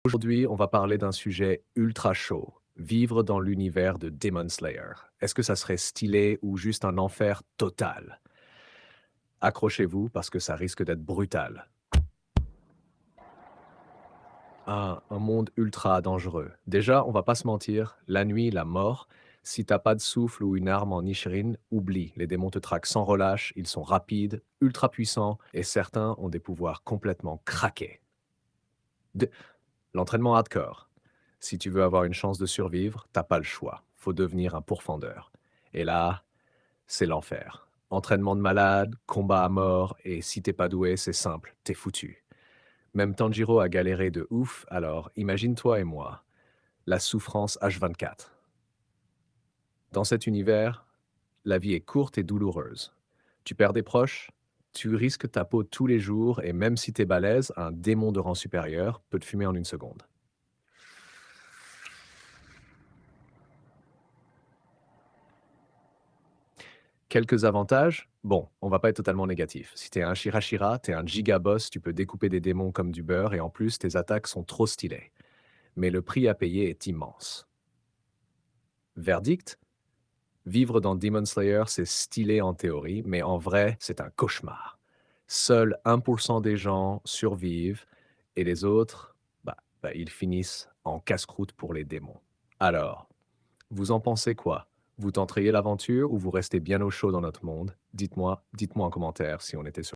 Aujourd'hui, on va parler d'un sujet ultra chaud, vivre dans l'univers de Demon Slayer. Est-ce que ça serait stylé ou juste un enfer total? Accrochez-vous parce que ça risque d'être brutal. Un monde ultra dangereux. Déjà, on va pas se mentir, la nuit, la mort, si t'as pas de souffle ou une arme en Nichirin, oublie, les démons te traquent sans relâche, ils sont rapides, ultra puissants, et certains ont des pouvoirs complètement craqués. De- L'entraînement hardcore. Si tu veux avoir une chance de survivre, t'as pas le choix. Faut devenir un pourfendeur. Et là, c'est l'enfer. Entraînement de malade, combat à mort, et si t'es pas doué, c'est simple, t'es foutu. Même Tanjiro a galéré de ouf, alors imagine toi et moi. La souffrance H24. Dans cet univers, la vie est courte et douloureuse. Tu perds des proches, tu risques ta peau tous les jours, et même si t'es balèze, un démon de rang supérieur peut te fumer en une seconde. Quelques avantages? Bon, on va pas être totalement négatif. Si t'es un Shirashira, t'es un giga boss, tu peux découper des démons comme du beurre et en plus tes attaques sont trop stylées. Mais le prix à payer est immense. Verdict? Vivre dans Demon Slayer, c'est stylé en théorie, mais en vrai, c'est un cauchemar. Seul 1% des gens survivent et les autres, ils finissent en casse-croûte pour les démons. Alors, vous en pensez quoi? Vous tenteriez l'aventure ou vous restez bien au chaud dans notre monde? Dites-moi en commentaire si on était sur